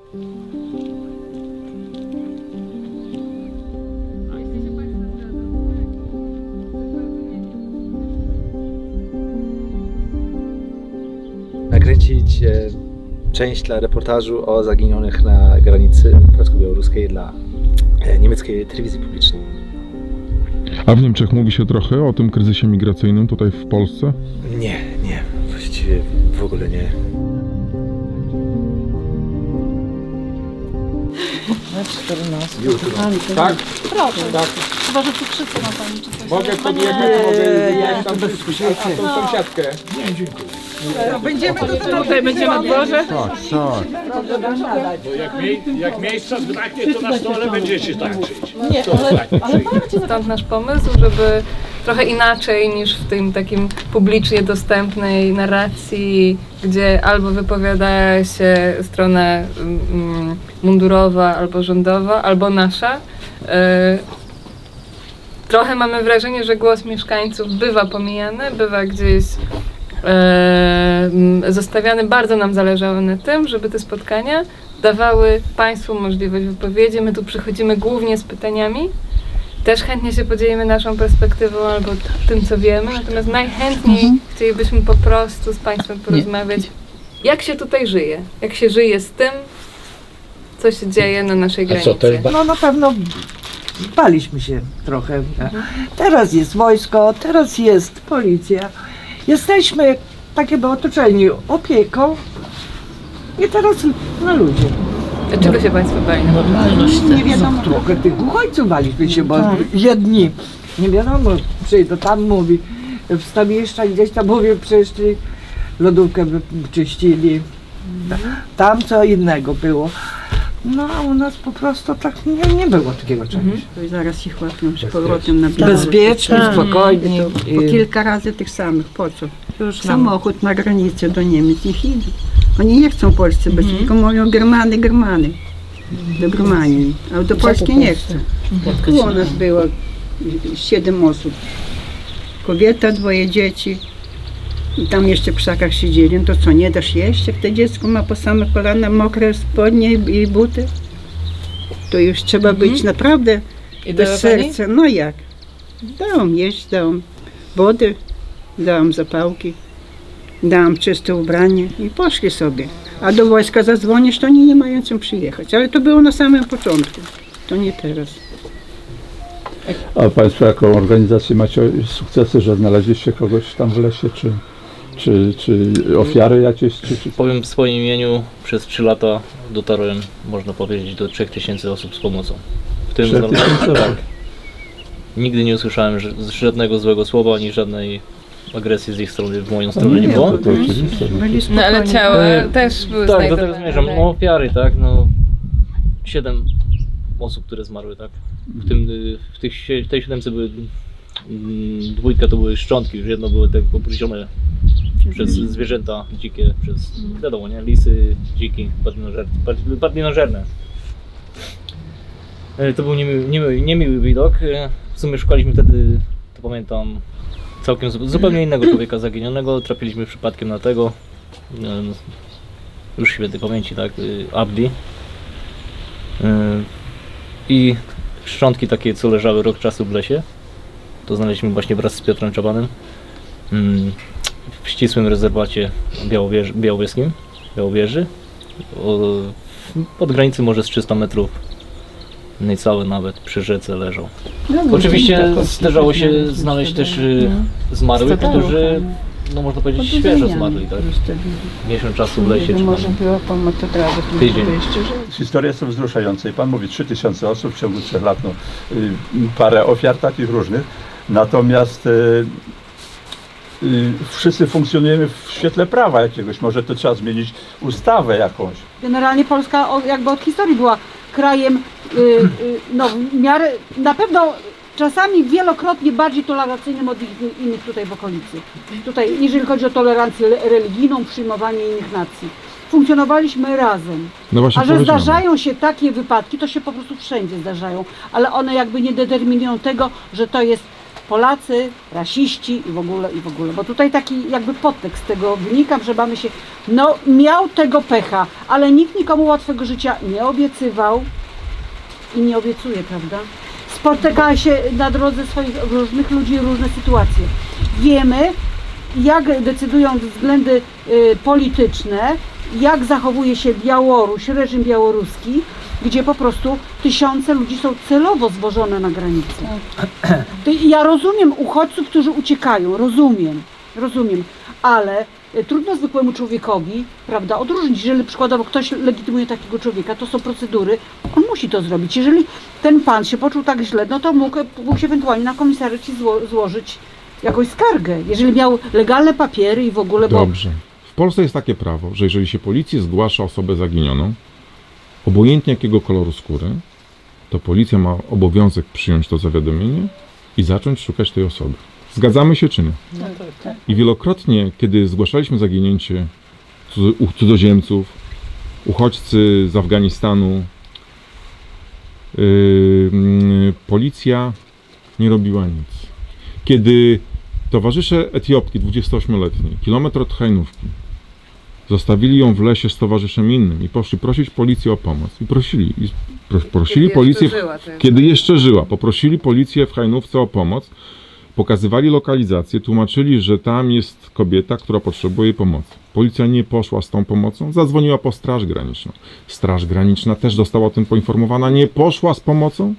Nakręcić część dla reportażu o zaginionych na granicy polsko-białoruskiej dla niemieckiej telewizji publicznej. A w Niemczech mówi się trochę o tym kryzysie migracyjnym tutaj w Polsce? Nie, właściwie w ogóle nie. Na 14. Jutro. Tak? Proszę. Tak. Chyba, że cukrzycę ma pani czy coś. Mogę podjechać, mogę jechać tam bez tą sąsiadkę. Nie, dziękuję. Będziemy tutaj będziemy na dworze? Tak. Bo jak miejsca zbraknie, to na stole będziecie tańczyć. Nie, ale Stąd nasz pomysł, żeby trochę inaczej niż w tym takim publicznie dostępnej narracji, gdzie albo wypowiada się strona mundurowa, albo rządowa, albo nasza. Trochę mamy wrażenie, że głos mieszkańców bywa pomijany, bywa gdzieś zostawiany. Bardzo nam zależało na tym, żeby te spotkania dawały Państwu możliwość wypowiedzi. My tu przychodzimy głównie z pytaniami. Też chętnie się podzielimy naszą perspektywą albo tym, co wiemy, natomiast najchętniej chcielibyśmy po prostu z Państwem porozmawiać, jak się tutaj żyje, jak się żyje z tym, co się dzieje na naszej granicy. No na pewno baliśmy się trochę. Teraz jest wojsko, teraz jest policja. Jesteśmy takie by otoczeni opieką i teraz na ludzie. Czego się Państwo bali? Nie wiadomo, trochę tych uchodźców baliśmy się, bo jedni, nie wiadomo, przyjdą, tam mówi, w Stamieszczach gdzieś tam mówię, przyszli, lodówkę czyścili, tam co innego było. No a u nas po prostu tak nie było takiego czegoś. To i zaraz ich łapią z powrotem na Białoruś. Bezpiecznie, spokojnie. Po kilka razy tych samych, po co? Samochód na granicy do Niemiec, niech idą. Oni nie chcą w Polsce być, tylko mówią Germany, do Germanii, a do Polski nie chcą. Tu u nas było 7 osób, kobieta, 2 dzieci i tam jeszcze w krzakach siedzieli, no to co, nie dasz jeść, jak to dziecko ma po same kolana mokre spodnie i buty? To już trzeba być naprawdę bez serca. No jak? Dałam jeść, dałam wody, dałam zapałki, dałam czyste ubranie i poszli sobie. A do wojska zadzwonisz, to oni nie mają czym przyjechać. Ale to było na samym początku, to nie teraz. A Państwo jako organizacja macie sukcesy, że znaleźliście kogoś tam w lesie, czy ofiary jakieś? Powiem w swoim imieniu, przez 3 lata dotarłem, można powiedzieć, do 3000 osób z pomocą. W tym tak. Nigdy nie usłyszałem żadnego złego słowa, ani żadnej agresji z ich strony, w moją stronę nie było. To oczywiste. No ale ciała też były tak, do tego zmierzam. No, ofiary, tak, no 7 osób, które zmarły, tak. W tej 7 były 2 to były szczątki, już jedno były tak opróżnione przez zwierzęta dzikie, przez, wiadomo, nie, lisy, dziki, padlinożerne. To był niemiły widok. W sumie szukaliśmy wtedy, to pamiętam, całkiem zupełnie innego człowieka zaginionego. Trafiliśmy przypadkiem na tego, już świętej pamięci, tak, Abdi. I szczątki takie, co leżały rok czasu w lesie, to znaleźliśmy właśnie wraz z Piotrem Czabanem w ścisłym rezerwacie Białowieży. Od granicy może z 300 metrów, niecałe nawet, przy rzece leżą. Oczywiście zdarzało się znaleźć też zmarłych, którzy, no można powiedzieć, świeżo zmarli, tak? Miesiąc czasu w lesie, czy tydzień. Historie są wzruszające i Pan mówi 3000 osób w ciągu 3 lat, no, parę ofiar takich różnych, natomiast wszyscy funkcjonujemy w świetle prawa jakiegoś, może to trzeba zmienić ustawę jakąś. Generalnie Polska jakby od historii była krajem, no w miarę, na pewno czasami wielokrotnie bardziej tolerancyjnym od innych tutaj w okolicy. Tutaj, jeżeli chodzi o tolerancję religijną, przyjmowanie innych nacji. Funkcjonowaliśmy razem. No a że zdarzają się takie wypadki, to się po prostu wszędzie zdarzają, ale one jakby nie determinują tego, że to jest Polacy, rasiści i w ogóle, bo tutaj taki jakby podtekst tego wynika, że mamy się, no miał tego pecha, ale nikt nikomu łatwego życia nie obiecywał i nie obiecuje, prawda? Spotyka się na drodze swoich różnych ludzi, różne sytuacje. Wiemy, jak decydują względy polityczne, jak zachowuje się Białoruś, reżim białoruski, gdzie po prostu tysiące ludzi są celowo zwożone na granicę. Ja rozumiem uchodźców, którzy uciekają, rozumiem, ale trudno zwykłemu człowiekowi, prawda, odróżnić, jeżeli przykładowo ktoś legitymuje takiego człowieka, to są procedury, on musi to zrobić. Jeżeli ten pan się poczuł tak źle, no to mógł się ewentualnie na komisariacie złożyć jakąś skargę, jeżeli miał legalne papiery i w ogóle... Dobrze. W Polsce jest takie prawo, że jeżeli się policji zgłasza osobę zaginioną, obojętnie jakiego koloru skóry, to policja ma obowiązek przyjąć to zawiadomienie i zacząć szukać tej osoby. Zgadzamy się czy nie? Tak. I wielokrotnie, kiedy zgłaszaliśmy zaginięcie cudzoziemców, uchodźcy z Afganistanu, policja nie robiła nic. Kiedy towarzysze Etiopki 28-letniej, kilometr od Hajnówki, zostawili ją w lesie z towarzyszem innym i poszli prosić policję o pomoc. I prosili policję, kiedy jeszcze żyła, poprosili policję w Hajnówce o pomoc, pokazywali lokalizację, tłumaczyli, że tam jest kobieta, która potrzebuje jej pomocy. Policja nie poszła z tą pomocą, zadzwoniła po Straż Graniczną. Straż Graniczna też została o tym poinformowana, nie poszła z pomocą.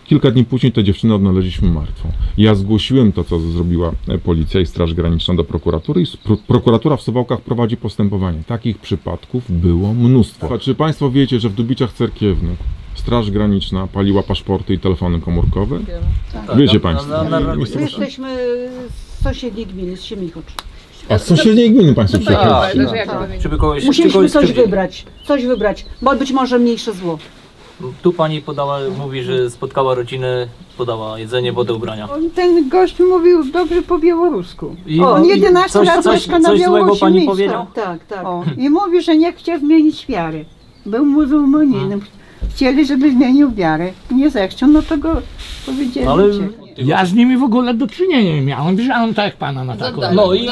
Kilka dni później tę dziewczynę odnaleźliśmy martwą. Ja zgłosiłem to, co zrobiła policja i Straż Graniczna do prokuratury i prokuratura w Suwałkach prowadzi postępowanie. Takich przypadków było mnóstwo. Czy Państwo wiecie, że w Dubicach Cerkiewnych Straż Graniczna paliła paszporty i telefony komórkowe? Tak. Wiecie Państwo. My jesteśmy z sąsiedniej gminy, z Siemichocz. A z sąsiedniej gminy Państwo przyjechali? Musiliśmy coś wybrać, bo być może mniejsze zło. Tu pani podała, mówi, że spotkała rodzinę, podała jedzenie, wodę, ubrania. Ten gość mówił dobrze po białorusku. I on 11 lat mieszka na coś złego Białorusi. pani powiedział? Tak. I mówi, że nie chciał zmienić wiary. Był muzułmaninem. Chcieli, żeby zmienił wiarę. Nie zechciał, no to go powiedzieli. Ale ja z nimi w ogóle do czynienia nie miałem. Wziąłem tak jak pana na taką. No i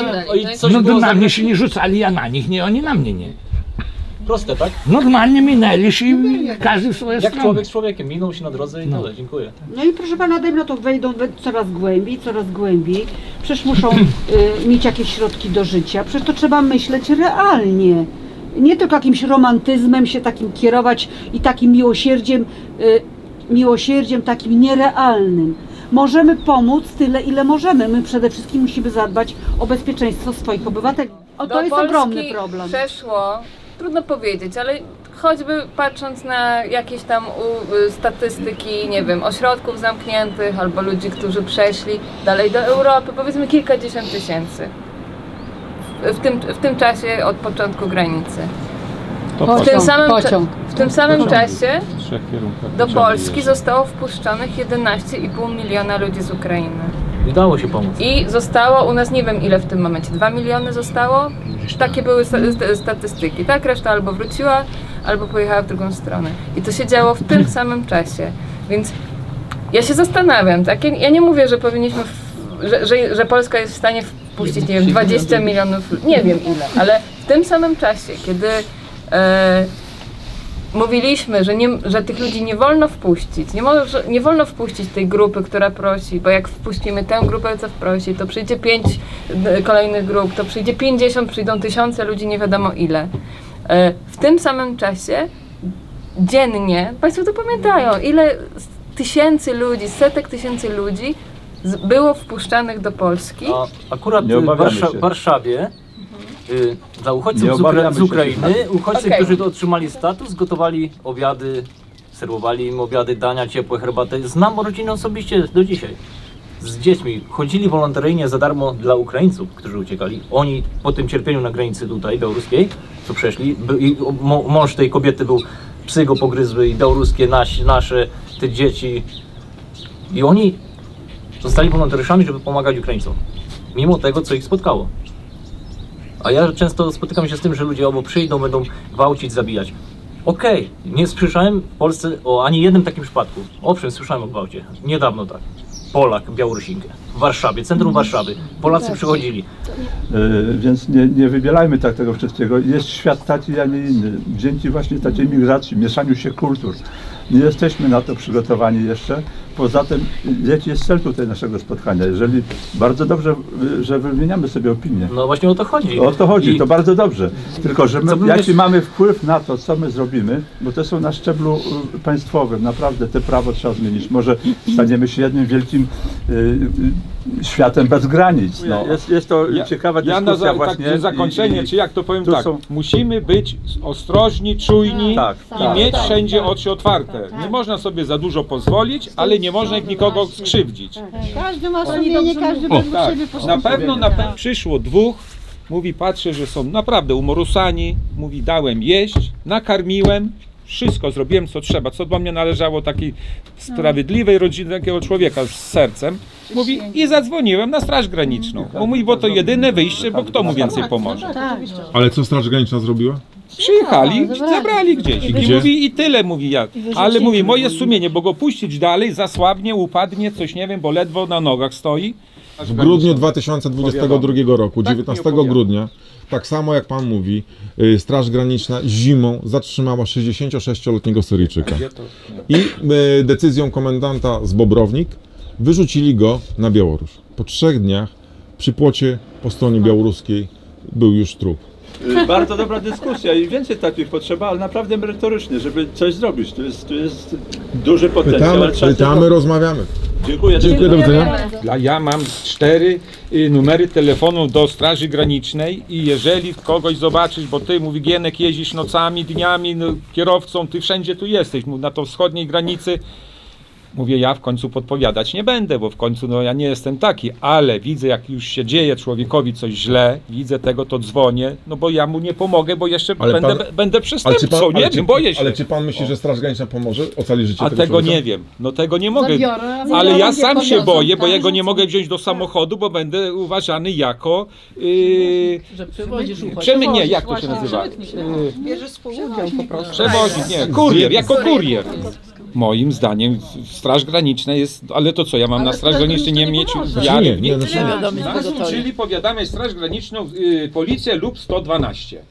coś no było na mnie się nie rzucali, ja na nich, nie, oni na mnie nie. Proste, tak? Normalnie minęli się i każdy w swoje Jak strony. człowiek z człowiekiem, minął się na drodze i tyle, dziękuję. No i proszę pana, dajmy na to, wejdą coraz głębiej. Przecież muszą mieć jakieś środki do życia. Przecież to trzeba myśleć realnie. Nie tylko jakimś romantyzmem się takim kierować i takim miłosierdziem takim nierealnym. Możemy pomóc tyle, ile możemy. My przede wszystkim musimy zadbać o bezpieczeństwo swoich obywateli. To jest ogromny problem. Przeszło, trudno powiedzieć, ale choćby patrząc na jakieś tam statystyki, nie wiem, ośrodków zamkniętych albo ludzi, którzy przeszli dalej do Europy, powiedzmy kilkadziesiąt tysięcy. W tym czasie od początku granicy. W tym samym czasie do Polski zostało wpuszczonych 11,5 miliona ludzi z Ukrainy. Udało się pomóc. I zostało u nas, nie wiem ile w tym momencie, 2 miliony zostało? Takie były statystyki, tak? Reszta albo wróciła, albo pojechała w drugą stronę. I to się działo w tym samym czasie. Więc ja się zastanawiam, tak? Ja nie mówię, że powinniśmy, że Polska jest w stanie wpuścić, nie wiem, 20 milionów, nie wiem ile, ale w tym samym czasie, kiedy mówiliśmy, że tych ludzi nie wolno wpuścić, nie wolno wpuścić tej grupy, która prosi, bo jak wpuścimy tę grupę, co prosi, to przyjdzie 5 kolejnych grup, to przyjdzie 50, przyjdą tysiące ludzi, nie wiadomo ile. W tym samym czasie dziennie, Państwo to pamiętają, ile tysięcy ludzi, setek tysięcy ludzi było wpuszczanych do Polski. Akurat w Warszawie dla uchodźców z Ukrainy, uchodźcy, którzy otrzymali status, gotowali obiady, serwowali im obiady, dania, ciepłe, herbatę. Znam rodziny osobiście do dzisiaj. Z dziećmi. Chodzili wolontaryjnie za darmo dla Ukraińców, którzy uciekali. Oni po tym cierpieniu na granicy tutaj, białoruskiej, co przeszli, mąż tej kobiety był, psy go pogryzły i białoruskie, nasze, te dzieci. I oni zostali wolontariuszami, żeby pomagać Ukraińcom. Mimo tego, co ich spotkało. A ja często spotykam się z tym, że ludzie albo przyjdą, będą gwałcić, zabijać. Okej, nie słyszałem w Polsce o ani jednym takim przypadku. Owszem, słyszałem o gwałcie. Niedawno tak. Polak Białorusinkę w Warszawie, centrum Warszawy. Polacy przychodzili. Więc nie wybierajmy tak tego wszystkiego. Jest świat taki, a nie inny. Dzięki właśnie takiej migracji, mieszaniu się kultur. Nie jesteśmy na to przygotowani jeszcze. Poza tym, jaki jest cel tutaj naszego spotkania? Jeżeli bardzo dobrze, że wymieniamy sobie opinie. No właśnie o to chodzi. O to chodzi, to bardzo dobrze. Tylko, że my, jaki mamy wpływ na to, co my zrobimy, bo to są na szczeblu państwowym. Naprawdę te prawo trzeba zmienić. Może staniemy się jednym wielkim światem bez granic. No. Jest to ciekawa dyskusja właśnie. Tak, zakończenie, czy jak to powiem tak, musimy być ostrożni, czujni i mieć wszędzie oczy otwarte. Nie można sobie za dużo pozwolić, ale nie można nikogo skrzywdzić. Każdy ma sumienie, każdy według siebie postępuje. Na pewno przyszło dwóch, mówi, patrzę, że są naprawdę umorusani, mówi, dałem jeść, nakarmiłem, wszystko zrobiłem, co trzeba, co do mnie należało, takiej sprawiedliwej rodziny, takiego człowieka z sercem. Mówi, i zadzwoniłem na Straż Graniczną. Bo mówi, bo to jedyne wyjście, bo kto mu więcej pomoże. Ale co Straż Graniczna zrobiła? Przyjechali, zabrali gdzieś. I mówi, i tyle, mówi ja. Ale mówi, moje sumienie, bo go puścić dalej, zasłabnie, upadnie, coś nie wiem, bo ledwo na nogach stoi. W grudniu 2022 roku, 19 grudnia, tak samo jak pan mówi, Straż Graniczna zimą zatrzymała 66-letniego Syryjczyka. I decyzją komendanta z Bobrownik wyrzucili go na Białoruś. Po 3 dniach przy płocie po stronie białoruskiej był już trup. Bardzo dobra dyskusja i więcej takich potrzeba, ale naprawdę merytorycznie, żeby coś zrobić. Tu jest duży potencjał. Pytamy, rozmawiamy. Dziękuję. Dziękuję, do widzenia. Ja mam 4 numery telefonu do Straży Granicznej i jeżeli kogoś zobaczysz, bo ty, mówi, Gienek, jeździsz nocami, dniami, no, kierowcą, ty wszędzie tu jesteś, na to wschodniej granicy. Mówię, ja w końcu podpowiadać nie będę, bo w końcu no, ja nie jestem taki, ale widzę, jak już się dzieje człowiekowi coś źle, widzę tego, to dzwonię, no bo ja mu nie pomogę, bo jeszcze będę przestępcą, nie wiem, boję się. Ale czy pan myśli, że Straż Graniczna pomoże ocalić życie tego człowieka? Nie wiem, no tego nie mogę, ale ja sam się boję, bo ja go nie mogę wziąć do samochodu, bo będę uważany jako... że przewozisz nie, jak to się nazywa? Bierzesz współudział po prostu. Przewozić, nie, kurier, jako kurier. Moim zdaniem Straż Graniczna jest, ale to co, ja mam na Straż Granicznej nie mieć wiary w nich? Czyli powiadamy Straż Graniczną, policję lub 112.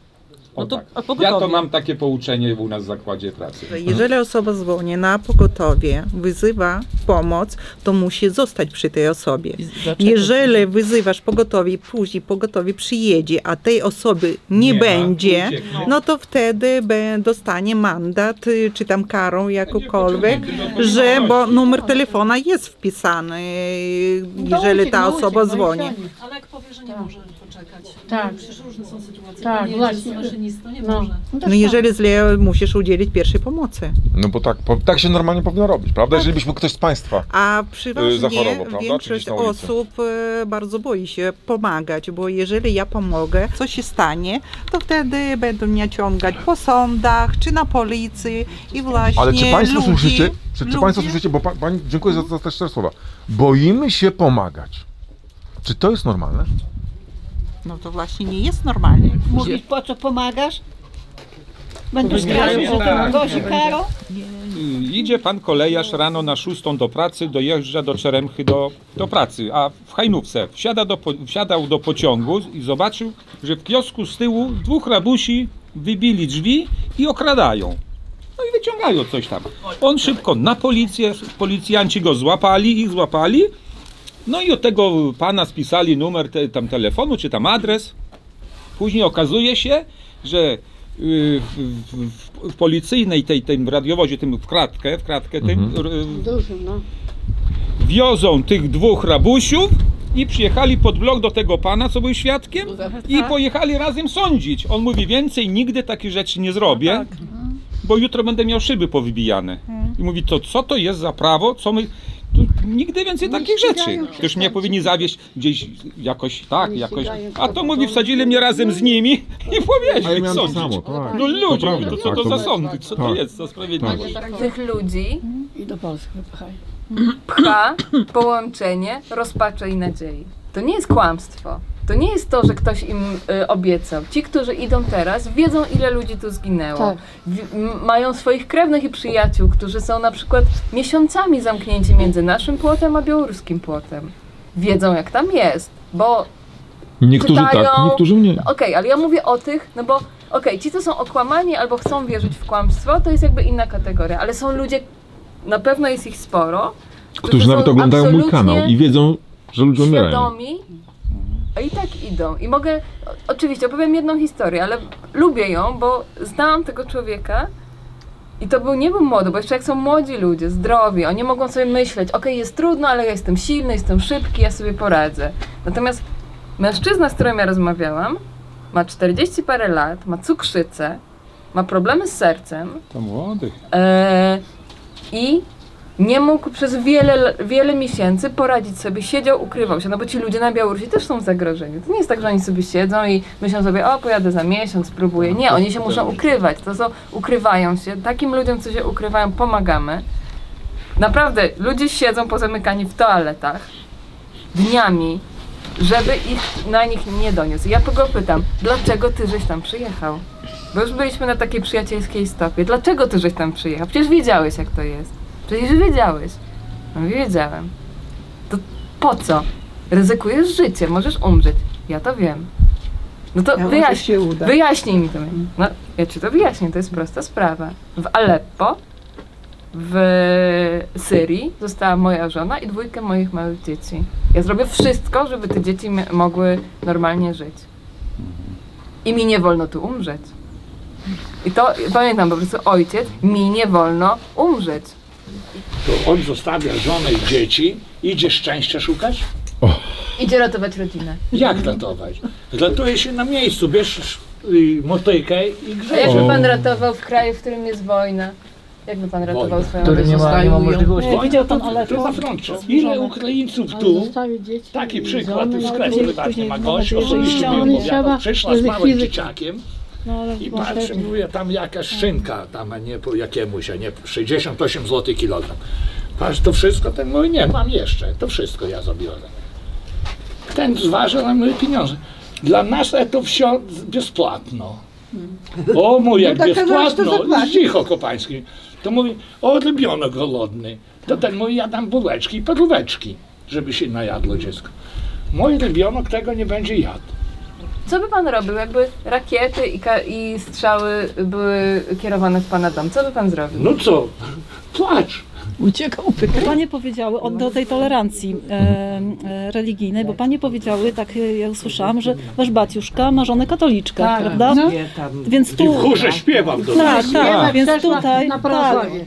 No to, ja to mam takie pouczenie u nas w zakładzie pracy. Jeżeli osoba dzwoni na pogotowie, wyzywa pomoc, to musi zostać przy tej osobie. Jeżeli wyzywasz pogotowie, później pogotowie przyjedzie, a tej osoby nie będzie, no to wtedy dostanie mandat, czy tam karą jakąkolwiek, bo numer telefona jest wpisany, jeżeli ta osoba dzwoni. Ale jak powie, że nie może poczekać. Tak. Przecież różne są sytuacje. Tak, nie właśnie. maszynista nie może. No jeżeli źle, musisz udzielić pierwszej pomocy. No bo tak się normalnie powinno robić, prawda? Jeżeli byśmy ktoś z państwa A przeważnie zachorował, prawda? większość osób bardzo boi się pomagać, bo jeżeli ja pomogę, co się stanie, to wtedy będą mnie ciągać po sądach, czy na policji i właśnie Ale czy państwo słyszycie, czy państwo słyszycie, bo pani, dziękuję za te szczere słowa, boimy się pomagać. Czy to jest normalne? No to właśnie nie jest normalnie. Mówisz, po co pomagasz? Będę straszył, że to gości karą? Idzie pan kolejarz rano na 6 do pracy, dojeżdża do Czeremchy do pracy, a w Hajnówce wsiadał do pociągu i zobaczył, że w kiosku z tyłu 2 rabusi wybili drzwi i okradają. No i wyciągają coś tam. On szybko na policję, policjanci go złapali, no i od tego pana spisali numer tam telefonu, czy tam adres. Później okazuje się, że w policyjnej tym radiowozie, tym w kratkę tym wiozą tych 2 rabusiów i przyjechali pod blok do tego pana, co był świadkiem, i pojechali razem sądzić. On mówi, więcej nigdy takich rzeczy nie zrobię, bo jutro będę miał szyby powybijane. I mówi, to co to jest za prawo, co my... Nigdy więcej takich rzeczy. Ktoś mnie powinni zawieźć gdzieś jakoś. A to mówi, wsadzili mnie razem z nimi i powieźli sądzić. No ludzie, to co to za sądy, co to jest za sprawiedliwość? Tych ludzi pcha połączenie rozpaczy i nadziei. To nie jest kłamstwo. to nie jest to, że ktoś im obiecał. Ci, którzy idą teraz, wiedzą, ile ludzi tu zginęło. Tak. Mają swoich krewnych i przyjaciół, którzy są na przykład miesiącami zamknięci między naszym płotem a białoruskim płotem. Wiedzą, jak tam jest, bo Niektórzy czytają... tak, niektórzy nie. Okej, ale ja mówię o tych, no bo ci, co są okłamani albo chcą wierzyć w kłamstwo, to jest jakby inna kategoria, ale są ludzie, na pewno jest ich sporo, Którzy nawet oglądają mój kanał i wiedzą, że ludzie umierają. Świadomi, a i tak idą. I mogę, oczywiście opowiem jedną historię, ale lubię ją, bo znałam tego człowieka i to nie był młody, bo jeszcze jak są młodzi ludzie, zdrowi, oni mogą sobie myśleć, okej, jest trudno, ale ja jestem silny, jestem szybki, ja sobie poradzę. Natomiast mężczyzna, z którym ja rozmawiałam, ma 40 parę lat, ma cukrzycę, ma problemy z sercem. To młody. I nie mógł przez wiele miesięcy poradzić sobie, siedział, ukrywał się, no bo ci ludzie na Białorusi też są zagrożeni. To nie jest tak, że oni sobie siedzą i myślą sobie, o, pojadę za miesiąc, spróbuję. Nie, oni się muszą ukrywać, ukrywają się. Takim ludziom, co się ukrywają, pomagamy. Naprawdę, ludzie siedzą pozamykani w toaletach dniami, żeby na nich nie doniósł. Ja go pytam, dlaczego ty żeś tam przyjechał? Bo już byliśmy na takiej przyjacielskiej stopie. Dlaczego ty żeś tam przyjechał? Przecież wiedziałeś, jak to jest. Przecież wiedziałeś. No wiedziałem. To po co? Ryzykujesz życie, możesz umrzeć. Ja to wiem. No to wyjaśnij mi to. No, ja ci to wyjaśnię, to jest prosta sprawa. W Aleppo, w Syrii została moja żona i 2 moich małych dzieci. Ja zrobię wszystko, żeby te dzieci mogły normalnie żyć. I mi nie wolno tu umrzeć. I to pamiętam po prostu, ojciec, mi nie wolno umrzeć. To on zostawia żonę i dzieci, idzie szczęścia szukać? Idzie ratować rodzinę. Jak ratować? Ratuje się na miejscu, bierzesz motykę i grzesz. A jakby pan ratował w kraju, w którym jest wojna? Jakby pan ratował swoją rodzinę? Nie ma możliwości. Widział pan Aleppo? To na froncie. Ile Ukraińców tu, taki przykład, z sklepu prywatnie ma gość, osobiście mi opowiadał, przyszła z małym dzieciakiem i patrzy, mówię, tam jakaś szynka, tam, a nie po jakiemuś, a nie 68 zł kilogram. Patrz, to wszystko, ten mówi, nie, mam jeszcze, to wszystko ja zabiorę. Ten zważył na moje pieniądze. Dla nas to wszystko bezpłatno. O, mój, jak bezpłatno, cicho Kopański. To mówi, o, rybionek głodny. To ten mówi, ja dam bułeczki i paróweczki, żeby się najadło dziecko. Mój rybionek tego nie będzie jadł. Co by pan robił, jakby rakiety i strzały były kierowane w pana dom? Co by pan zrobił? No co? Płacz. Uciekał. Panie powiedziały do tej tolerancji religijnej, bo panie powiedziały, tak ja usłyszałam, że wasz baciuszka ma żonę katoliczkę, prawda? No. Więc tu... I w chórze śpiewał do nas. Tak, więc tutaj... Na prawosławie.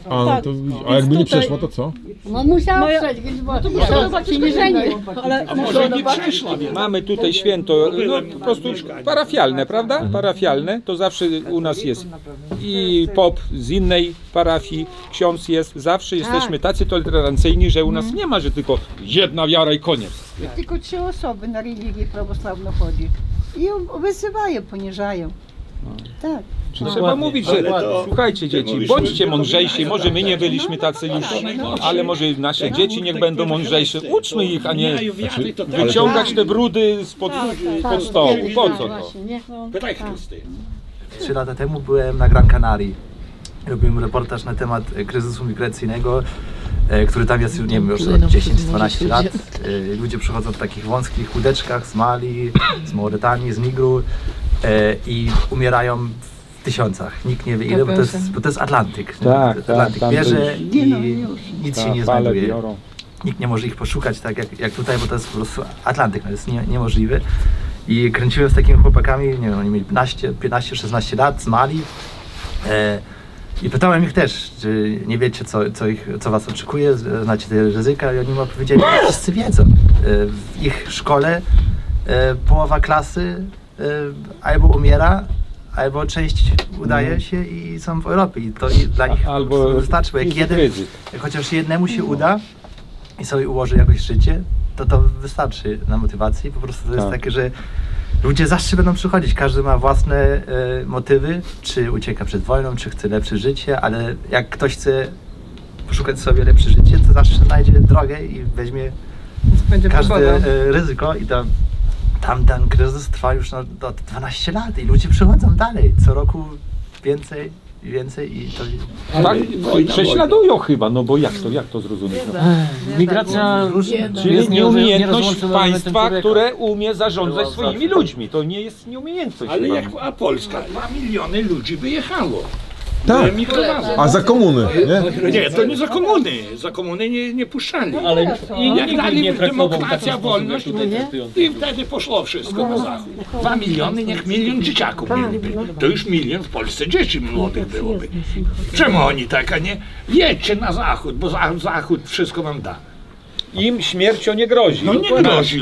A jakby nie przeszła, to co? No musiała przejść, więc się nie żenił. A może nie przeszła? Mamy tutaj święto, no po prostu parafialne, prawda? Parafialne, to zawsze u nas jest i pop z innej parafii, ksiądz jest, zawsze jesteśmy tacy tolerancyjni, że u nas nie ma, że tylko jedna wiara i koniec. Tylko 3 osoby na religię prawosławną chodzi i ją wyzywają, poniżają. Tak. Trzeba mówić, że słuchajcie dzieci, bądźcie mądrzejsi, może my nie byliśmy tacy już, ale może nasze dzieci niech będą mądrzejsze. Uczmy ich, a nie wyciągać te brudy spod stołu. Po co to? Pytaj Chrysty. 3 lata temu byłem na Gran Canaria. Robiłem reportaż na temat kryzysu migracyjnego, który tam jest, nie wiem, już od 10-12 lat. Ludzie przychodzą w takich wąskich łódeczkach z Mali, z Mauretanii, z Nigru i umierają w tysiącach. Nikt nie wie ile, bo to jest Atlantyk. Atlantyk bierze i nic się nie znajduje. Nikt nie może ich poszukać tak jak tutaj, bo to jest po prostu Atlantyk, to jest niemożliwe. I kręciłem z takimi chłopakami, nie wiem, oni mieli 15-16 lat z Mali. I pytałem ich też, czy nie wiecie, co was oczekuje, znacie te ryzyka, i oni mi opowiedzieli, że wszyscy wiedzą. W ich szkole połowa klasy albo umiera, albo część udaje się i są w Europie. I to dla nich wystarczy, bo jak chociaż jednemu się uda i sobie ułoży jakoś życie, to wystarczy na motywację. I po prostu to jest takie, że ludzie zawsze będą przychodzić, każdy ma własne motywy, czy ucieka przed wojną, czy chce lepsze życie, ale jak ktoś chce poszukać sobie lepsze życie, to zawsze znajdzie drogę i weźmie każde ryzyko i to tam ten kryzys trwa już od 12 lat i ludzie przychodzą dalej, co roku więcej i to... Tak, prześladują chyba, no bo jak to zrozumieć? No? Migracja czyli jest nieumiejętność państwa, które umie zarządzać swoimi ludźmi. To nie jest nieumiejętność. Ale a Polska, 2 miliony ludzi wyjechało. Tak, a za komuny, nie? Nie, to nie za komuny. Za komuny nie puszczali. Ale jak dali demokracja, wolność, i wtedy poszło wszystko na zachód. 2 miliony, niech 1 milion dzieciaków mieliby. To już 1 milion w Polsce dzieci młodych byłoby. Czemu oni tak, a nie? Jedźcie na zachód, bo zachód wszystko wam da. Im śmiercią nie grozi. No nie grozi.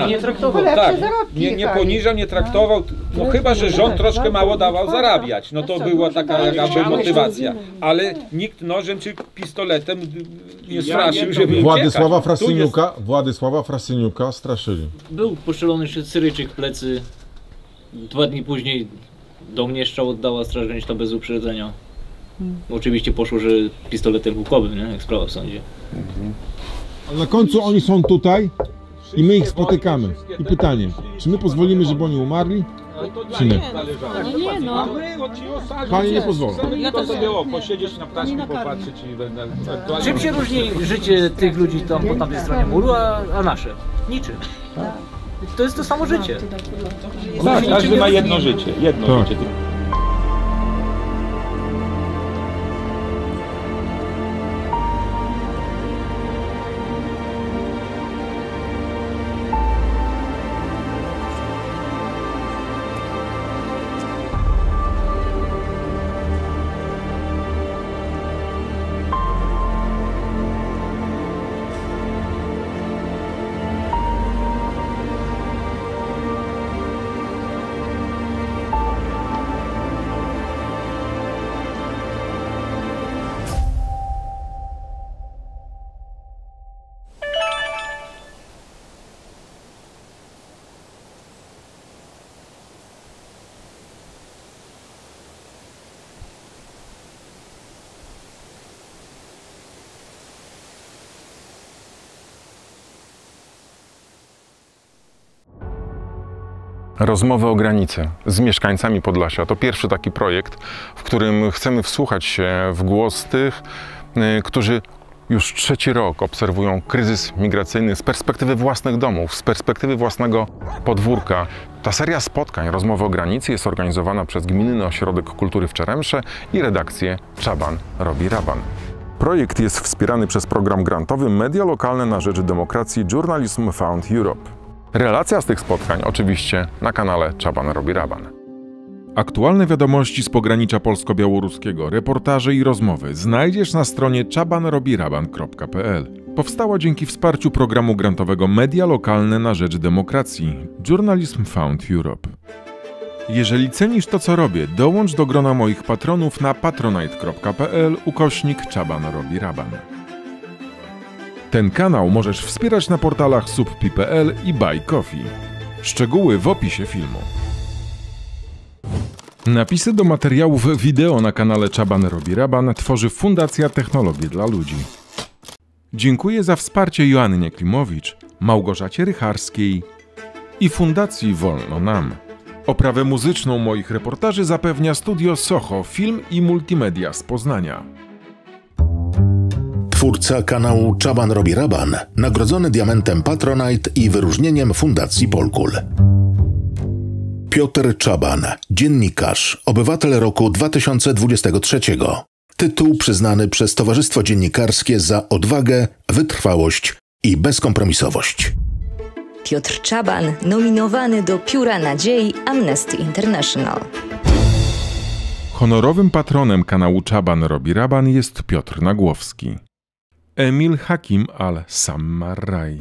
Nie traktował. Tak, nie poniżał, nie traktował. No chyba, że rząd troszkę mało dawał zarabiać. No to była taka jakby motywacja. Ale nikt nożem czy pistoletem nie straszył, żeby Władysława Frasyniuka straszyli. Był poszczelony Syryjczyk w plecy. 2 dni później do mnie strzał oddała Straż Graniczna bez uprzedzenia. Oczywiście poszło, że pistoletem łukowym, nie? Jak sprawa w sądzie. Ale na końcu oni są tutaj i my ich spotykamy. I pytanie, czy my pozwolimy, żeby oni umarli? Czy nie? Nie, no. Panie nie pozwolą. Ja to sobie posiedzieć na ptaszku, popatrzeć i będę... Czym się różni życie tych ludzi tam po tamtej stronie muru, a nasze? Niczym. To jest to samo życie. Tak, każdy ma jedno życie. Jedno życie. Rozmowy o granicy z mieszkańcami Podlasia to pierwszy taki projekt, w którym chcemy wsłuchać się w głos tych, którzy już 3. rok obserwują kryzys migracyjny z perspektywy własnych domów, z perspektywy własnego podwórka. Ta seria spotkań Rozmowy o granicy jest organizowana przez Gminny Ośrodek Kultury w Czeremsze i redakcję Czaban robi Raban. Projekt jest wspierany przez program grantowy Media Lokalne na rzecz Demokracji Journalism Fund Europe. Relacja z tych spotkań oczywiście na kanale Czaban robi Raban. Aktualne wiadomości z pogranicza polsko-białoruskiego, reportaże i rozmowy znajdziesz na stronie czabanrobiraban.pl. Powstała dzięki wsparciu programu grantowego Media Lokalne na rzecz Demokracji Journalism Fund Europe. Jeżeli cenisz to, co robię, dołącz do grona moich patronów na patronite.pl/czabanrobiraban. Ten kanał możesz wspierać na portalach subpi.pl i Buy Coffee. Szczegóły w opisie filmu. Napisy do materiałów wideo na kanale Czaban robi Raban tworzy Fundacja Technologie dla Ludzi. Dziękuję za wsparcie Joannie Klimowicz, Małgorzacie Rycharskiej i Fundacji Wolno Nam. Oprawę muzyczną moich reportaży zapewnia Studio Soho Film i Multimedia z Poznania. Twórca kanału Czaban robi Raban, nagrodzony diamentem Patronite i wyróżnieniem Fundacji Polkul. Piotr Czaban, dziennikarz, obywatel roku 2023. Tytuł przyznany przez Towarzystwo Dziennikarskie za odwagę, wytrwałość i bezkompromisowość. Piotr Czaban, nominowany do Pióra Nadziei Amnesty International. Honorowym patronem kanału Czaban robi Raban jest Piotr Nagłowski. Emil Hakim al-Sammaraj.